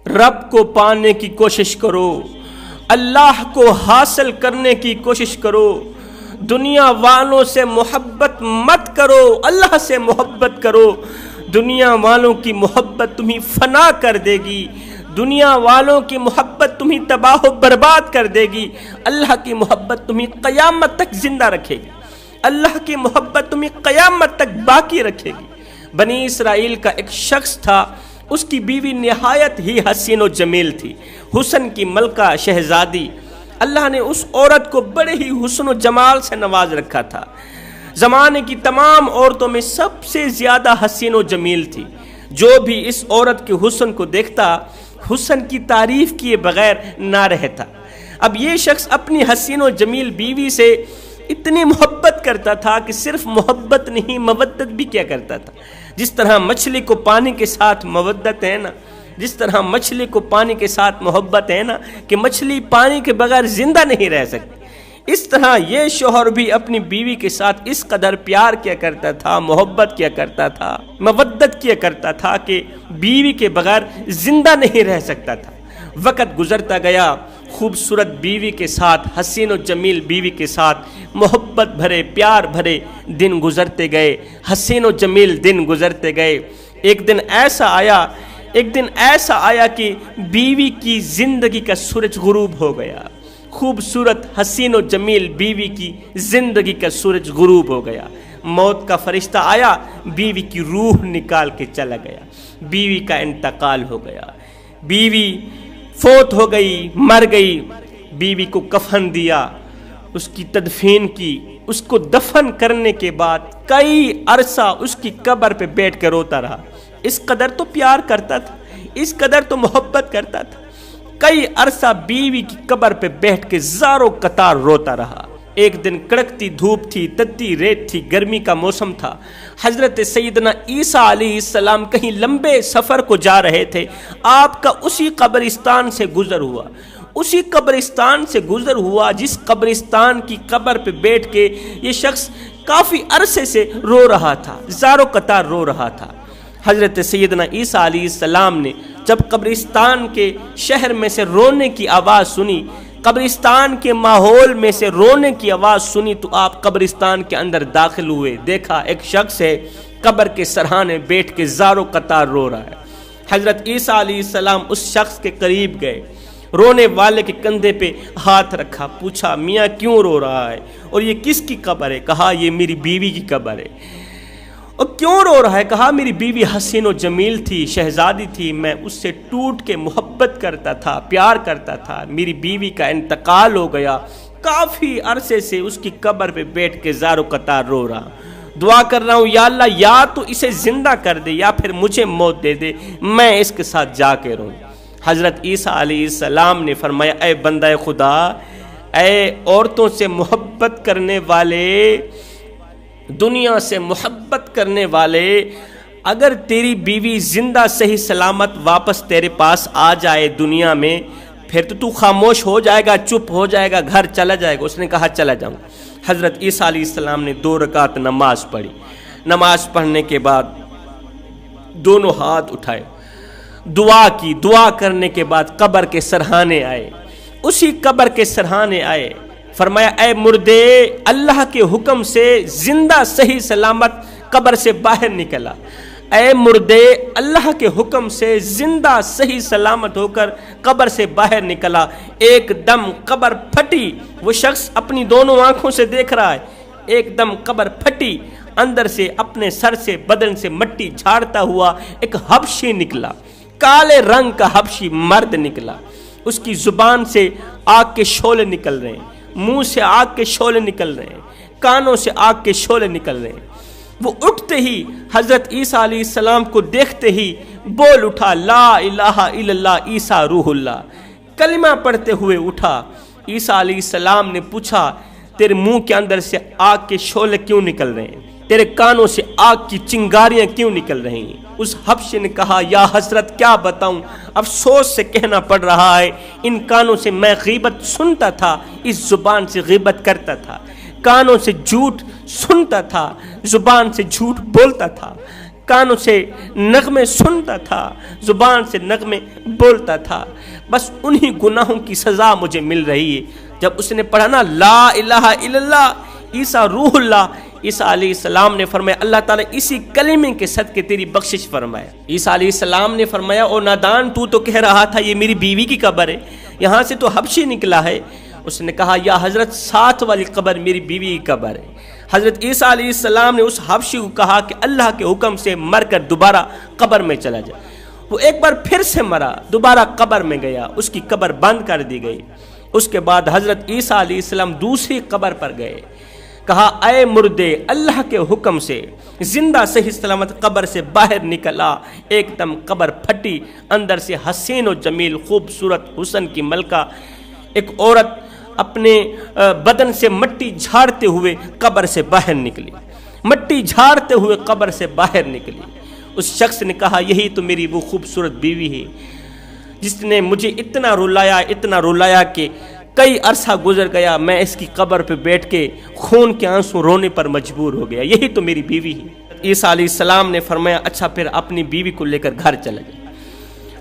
رب کو پانے کی کوشش کرو، اللہ کو حاصل کرنے کی کوشش کرو، دنیا والوں سے محبت مت کرو، اللہ سے محبت کرو۔ دنیا والوں کی محبت تمہیں فنا کر دے گی، دنیا والوں کی محبت تمہیں تباہ و برباد کر دے گی، اللہ کی محبت تمہیں قیامت تک زندہ رکھے گی، اللہ کی محبت تمہیں قیامت تک باقی رکھے گی۔ بنی اسرائیل کا ایک شخص تھا، اس کی بیوی نہایت ہی حسین و جمیل تھی، حسن کی ملکہ شہزادی۔ اللہ نے اس عورت کو بڑے ہی حسن و جمال سے نواز رکھا تھا، زمانے کی تمام عورتوں میں سب سے زیادہ حسین و جمیل تھی۔ جو بھی اس عورت کے حسن کو دیکھتا حسن کی تعریف کیے بغیر نہ رہتا۔ اب یہ شخص اپنی حسین و جمیل بیوی سے اتنی محبت کرتا تھا کہ صرف محبت نہیں مودت بھی کیا کرتا تھا۔ جس طرح مچھلی کو پانی کے ساتھ مودت ہے نا، جس طرح مچھلی کو پانی کے ساتھ محبت ہے نا کہ مچھلی پانی کے بغیر زندہ نہیں رہ سکتی، اس طرح یہ شوہر بھی اپنی بیوی کے ساتھ اس قدر پیار کیا کرتا تھا، محبت کیا کرتا تھا، مودت کیا کرتا تھا کہ بیوی کے بغیر زندہ نہیں رہ سکتا تھا۔ وقت گزرتا گیا، خوبصورت بیوی کے ساتھ، حسین و جمیل بیوی کے ساتھ محبت بھرے پیار بھرے دن گزرتے گئے، حسین و جمیل دن گزرتے گئے۔ ایک دن ایسا آیا کہ بیوی کی زندگی کا سورج غروب ہو گیا، خوبصورت حسین و جمیل بیوی کی زندگی کا سورج غروب ہو گیا۔ موت کا فرشتہ آیا، بیوی کی روح نکال کے چلا گیا، بیوی کا انتقال ہو گیا، بیوی فوت ہو گئی، مر گئی۔ بیوی کو کفن دیا، اس کی تدفین کی، اس کو دفن کرنے کے بعد کئی عرصہ اس کی قبر پہ بیٹھ کے روتا رہا۔ اس قدر تو پیار کرتا تھا، اس قدر تو محبت کرتا تھا۔ کئی عرصہ بیوی کی قبر پہ بیٹھ کے زاروں قطار روتا رہا۔ ایک دن کڑکتی دھوپ تھی، تتی ریت تھی، گرمی کا موسم تھا۔ حضرت سیدنا عیسیٰ علیہ السلام کہیں لمبے سفر کو جا رہے تھے، آپ کا اسی قبرستان سے گزر ہوا، اسی قبرستان سے گزر ہوا جس قبرستان کی قبر پہ بیٹھ کے یہ شخص کافی عرصے سے رو رہا تھا، زاروں قطار رو رہا تھا۔ حضرت سیدنا عیسیٰ علیہ السلام نے جب قبرستان کے شہر میں سے رونے کی آواز سنی، قبرستان کے ماحول میں سے رونے کی آواز سنی، تو آپ قبرستان کے اندر داخل ہوئے، دیکھا ایک شخص ہے قبر کے سرہانے بیٹھ کے زاروں قطار رو رہا ہے۔ حضرت عیسیٰ علیہ السلام اس شخص کے قریب گئے، رونے والے کے کندھے پہ ہاتھ رکھا، پوچھا میاں کیوں رو رہا ہے اور یہ کس کی قبر ہے؟ کہا یہ میری بیوی کی قبر ہے۔ اور کیوں رو رہا ہے؟ کہا میری بیوی حسین و جمیل تھی، شہزادی تھی، میں اس سے ٹوٹ کے محبت کرتا تھا، پیار کرتا تھا، میری بیوی کا انتقال ہو گیا، کافی عرصے سے اس کی قبر پہ بیٹھ کے زاروں قطار رو رہا، دعا کر رہا ہوں یا اللہ یا تو اسے زندہ کر دے یا پھر مجھے موت دے دے، میں اس کے ساتھ جا کے رہوں۔ حضرت عیسیٰ علیہ السلام نے فرمایا اے بندہ خدا، اے عورتوں سے محبت کرنے والے، دنیا سے محبت کرنے والے، اگر تیری بیوی زندہ صحیح سلامت واپس تیرے پاس آ جائے دنیا میں، پھر تو خاموش ہو جائے گا، چپ ہو جائے گا، گھر چلا جائے گا؟ اس نے کہا چلا جاؤں۔ حضرت عیسیٰ علیہ السلام نے 2 رکعت نماز پڑھی، نماز پڑھنے کے بعد دونوں ہاتھ اٹھائے، دعا کی، دعا کرنے کے بعد قبر کے سرہانے آئے، اسی قبر کے سرہانے آئے، فرمایا اے مردے، اللہ کے حکم سے زندہ صحیح سلامت قبر سے باہر نکلا، اے مردے، اللہ کے حکم سے زندہ صحیح سلامت ہو کر قبر سے باہر نکلا۔ ایک دم قبر پھٹی، وہ شخص اپنی دونوں آنکھوں سے دیکھ رہا ہے، ایک دم قبر پھٹی، اندر سے اپنے سر سے بدن سے مٹی جھاڑتا ہوا ایک حبشی نکلا، کالے رنگ کا حبشی مرد نکلا، اس کی زبان سے آگ کے شعلے نکل رہے ہیں، منہ سے آگ کے شعلے نکل رہے ہیں، کانوں سے آگ کے شعلے نکل رہے ہیں۔ وہ اٹھتے ہی حضرت عیسیٰ علیہ السلام کو دیکھتے ہی بول اٹھا لا الہ الا اللہ عیسیٰ روح اللہ، کلمہ پڑھتے ہوئے اٹھا۔ عیسیٰ علیہ السلام نے پوچھا تیرے منہ کے اندر سے آگ کے شعلے کیوں نکل رہے ہیں؟ تیرے کانوں سے آگ کی چنگاریاں کیوں نکل رہی ہیں؟ اس حبشی نے کہا یا حضرت کیا بتاؤں، افسوس سے کہنا پڑ رہا ہے، ان کانوں سے میں غیبت سنتا تھا، اس زبان سے غیبت کرتا تھا، کانوں سے جھوٹ سنتا تھا، زبان سے جھوٹ بولتا تھا، کانوں سے نغمے سنتا تھا، زبان سے نغمے بولتا تھا، بس انہی گناہوں کی سزا مجھے مل رہی ہے۔ جب اس نے پڑھا نا لا الہ الا اللہ عیسیٰ روح اللہ، عیسیٰ علیہ السلام نے فرمایا اللہ تعالیٰ اسی کلمے کے صدقے تیری بخشش فرمایا۔ عیسیٰ علیہ السلام نے فرمایا او نادان، تو کہہ رہا تھا یہ میری بیوی کی قبر ہے، یہاں سے تو حبشی نکلا ہے۔ اس نے کہا یا حضرت ساتھ والی قبر میری بیوی کی قبر ہے۔ حضرت عیسیٰ علیہ السلام نے اس حبشی کو کہا کہ اللہ کے حکم سے مر کر دوبارہ قبر میں چلا جائے۔ وہ ایک بار پھر سے مرا، دوبارہ قبر میں گیا، اس کی قبر بند کر دی گئی۔ اس کے بعد حضرت عیسیٰ علیہ السلام دوسری قبر پر گئے، کہا اے مردے اللہ کے حکم سے زندہ صحیح سلامت قبر سے باہر نکلا۔ ایک دم قبر پھٹی، اندر سے حسین و جمیل خوبصورت حسن کی ملکہ ایک عورت اپنے بدن سے مٹی جھاڑتے ہوئے قبر سے باہر نکلی، مٹی جھاڑتے ہوئے قبر سے باہر نکلی۔ اس شخص نے کہا یہی تو میری وہ خوبصورت بیوی ہے جس نے مجھے اتنا رلایا کہ کئی عرصہ گزر گیا، میں اس کی قبر پہ بیٹھ کے خون کے آنسو رونے پر مجبور ہو گیا، یہی تو میری بیوی ہے۔ عیسیٰ علیہ السلام نے فرمایا اچھا پھر اپنی بیوی کو لے کر گھر چلے گئے۔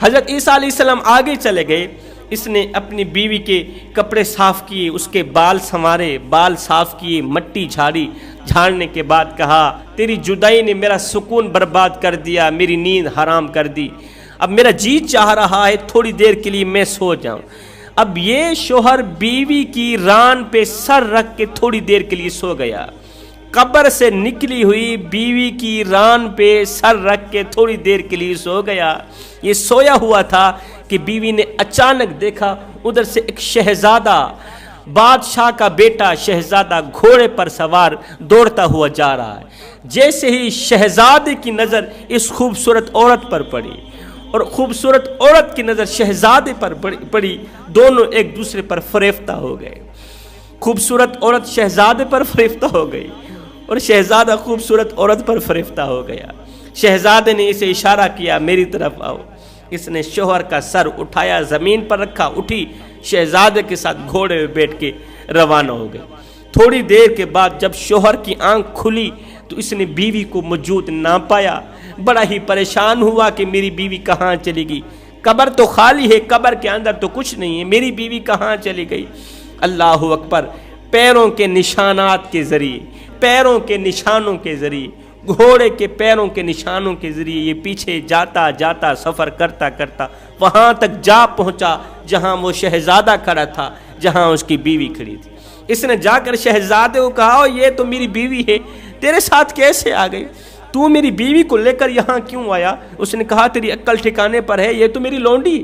حضرت عیسیٰ علیہ السلام آگے چلے گئے، اس نے اپنی بیوی کے کپڑے صاف کیے، اس کے بال سنوارے، بال صاف کیے، مٹی جھاڑی، جھاڑنے کے بعد کہا تیری جدائی نے میرا سکون برباد کر دیا، میری نیند حرام کر دی، اب میرا جی چاہ رہا ہے تھوڑی دیر کے لیے میں سو جاؤں۔ اب یہ شوہر بیوی کی ران پہ سر رکھ کے تھوڑی دیر کے لیے سو گیا، قبر سے نکلی ہوئی بیوی کی ران پہ سر رکھ کے تھوڑی دیر کے لیے سو گیا۔ یہ سویا ہوا تھا کہ بیوی نے اچانک دیکھا ادھر سے ایک شہزادہ، بادشاہ کا بیٹا شہزادہ گھوڑے پر سوار دوڑتا ہوا جا رہا ہے۔ جیسے ہی شہزادے کی نظر اس خوبصورت عورت پر پڑی اور خوبصورت عورت کی نظر شہزادے پر پڑی، دونوں ایک دوسرے پر فریفتہ ہو گئے۔ خوبصورت عورت شہزادے پر فریفتہ ہو گئی اور شہزادہ خوبصورت عورت پر فریفتہ ہو گیا۔ شہزادے نے اسے اشارہ کیا میری طرف آؤ، اس نے شوہر کا سر اٹھایا، زمین پر رکھا، اٹھی شہزادے کے ساتھ گھوڑے میں بیٹھ کے روانہ ہو گئے۔ تھوڑی دیر کے بعد جب شوہر کی آنکھ کھلی تو اس نے بیوی کو موجود نہ پایا، بڑا ہی پریشان ہوا کہ میری بیوی کہاں چلی گئی، قبر تو خالی ہے، قبر کے اندر تو کچھ نہیں ہے، میری بیوی کہاں چلی گئی۔ اللہ اکبر، پیروں کے نشانات کے ذریعے، پیروں کے نشانوں کے ذریعے، گھوڑے کے پیروں کے نشانوں کے ذریعے یہ پیچھے جاتا جاتا سفر کرتا کرتا وہاں تک جا پہنچا جہاں وہ شہزادہ کھڑا تھا، جہاں اس کی بیوی کھڑی تھی۔ اس نے جا کر شہزادے کو کہا یہ تو میری بیوی ہے، تیرے ساتھ کیسے آ گئی، تو میری بیوی کو لے کر یہاں کیوں آیا؟ اس نے کہا تیری عقل ٹھکانے پر ہے، یہ تو میری لونڈی،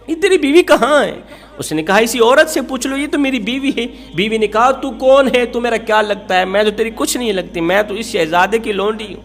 یہ تیری بیوی کہاں ہے؟ اس نے کہا اسی عورت سے پوچھ لو، یہ تو میری بیوی ہے۔ بیوی نے کہا تو کون ہے، تو میرا کیا لگتا ہے، میں تو تیری کچھ نہیں لگتی، میں تو اس شہزادے کی لونڈی ہوں۔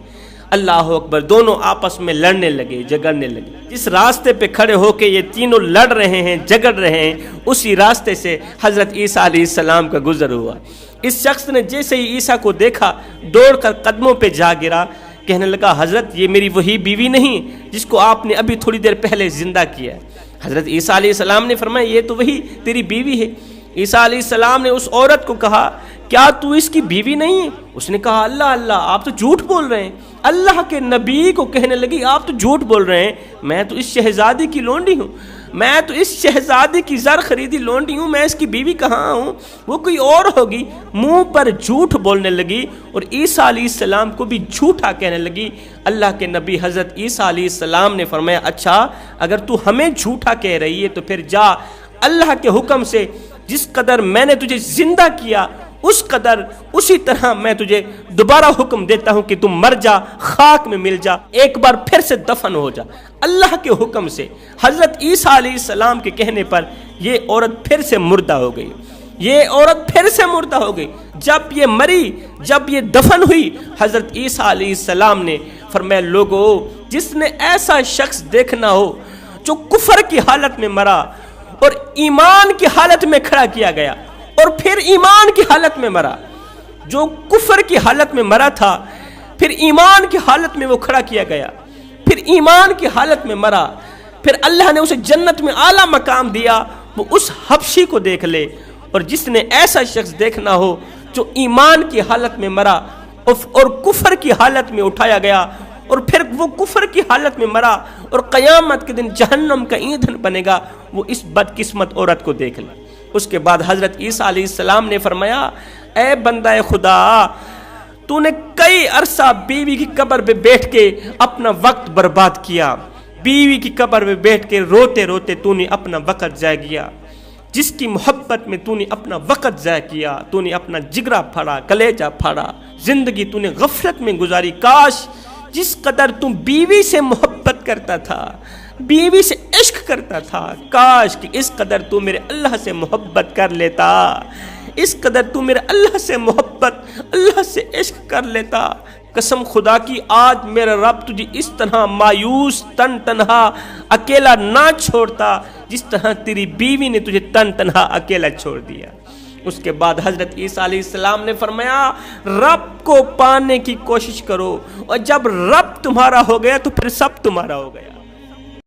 اللہ اکبر، دونوں آپس میں لڑنے لگے، جگڑنے لگے۔ جس راستے پہ کھڑے ہو کے یہ تینوں لڑ رہے ہیں، جگڑ رہے ہیں، اسی راستے سے حضرت عیسیٰ علیہ السلام کا گزر ہوا۔ اس شخص نے جیسے ہی عیسیٰ کو دیکھا دوڑ کر قدموں پہ جا گرا، کہنے لگا حضرت یہ میری وہی بیوی نہیں جس کو آپ نے ابھی تھوڑی دیر پہلے زندہ کیا ہے۔ حضرت عیسیٰ علیہ السلام نے فرمایا یہ تو وہی تیری بیوی ہے۔ عیسیٰ علیہ السلام نے اس عورت کو کہا کیا تو اس کی بیوی نہیں ہے؟ اس نے کہا اللہ اللہ، آپ تو جھوٹ بول رہے ہیں۔ اللہ کے نبی کو کہنے لگی آپ تو جھوٹ بول رہے ہیں، میں تو اس شہزادی کی لونڈی ہوں، میں تو اس شہزادی کی زر خریدی لونڈی ہوں، میں اس کی بیوی کہاں ہوں، وہ کوئی اور ہوگی۔ منہ پر جھوٹ بولنے لگی اور عیسیٰ علیہ السلام کو بھی جھوٹا کہنے لگی۔ اللہ کے نبی حضرت عیسیٰ علیہ السلام نے فرمایا اچھا اگر تو ہمیں جھوٹا کہہ رہی ہے تو پھر جا اللہ کے حکم سے جس قدر میں نے تجھے زندہ کیا اس قدر اسی طرح میں تجھے دوبارہ حکم دیتا ہوں کہ تم مر جا، خاک میں مل جا، ایک بار پھر سے دفن ہو جا۔ اللہ کے حکم سے حضرت عیسیٰ علیہ السلام کے کہنے پر یہ عورت پھر سے مردہ ہو گئی، یہ عورت پھر سے مردہ ہو گئی۔ جب یہ مری، جب یہ دفن ہوئی، حضرت عیسیٰ علیہ السلام نے فرمایا لوگو جس نے ایسا شخص دیکھنا ہو جو کفر کی حالت میں مرا اور ایمان کی حالت میں کھڑا کیا گیا اور پھر ایمان کی حالت میں مرا، جو کفر کی حالت میں مرا تھا پھر ایمان کی حالت میں وہ کھڑا کیا گیا، پھر ایمان کی حالت میں مرا، پھر اللہ نے اسے جنت میں اعلیٰ مقام دیا، وہ اس حبشی کو دیکھ لے۔ اور جس نے ایسا شخص دیکھنا ہو جو ایمان کی حالت میں مرا اور کفر کی حالت میں اٹھایا گیا، اور پھر وہ کفر کی حالت میں مرا اور قیامت کے دن جہنم کا ایندھن بنے گا، وہ اس بدقسمت عورت کو دیکھ لے۔ اس کے بعد حضرت عیسیٰ علیہ السلام نے فرمایا، اے بندہ خدا، تو نے کئی عرصہ بیوی کی قبر پہ بیٹھ کے اپنا وقت برباد کیا، بیوی کی قبر پہ بیٹھ کے روتے روتے تو نے اپنا وقت ضائع کیا، جس کی محبت میں تو نے اپنا وقت ضائع کیا، تو نے اپنا جگرہ پھاڑا، کلیجہ پھاڑا، زندگی تو نے غفلت میں گزاری۔ کاش جس قدر تم بیوی سے محبت کرتا تھا، بیوی سے عشق کرتا تھا، کاش کہ اس قدر تو میرے اللہ سے محبت کر لیتا، اس قدر تو میرے اللہ سے محبت، اللہ سے عشق کر لیتا۔ قسم خدا کی آج میرا رب تجھے اس طرح مایوس تن تنہا اکیلا نہ چھوڑتا جس طرح تیری بیوی نے تجھے تن تنہا اکیلا چھوڑ دیا۔ اس کے بعد حضرت عیسیٰ علیہ السلام نے فرمایا، رب کو پانے کی کوشش کرو، اور جب رب تمہارا ہو گیا تو پھر سب تمہارا ہو گیا۔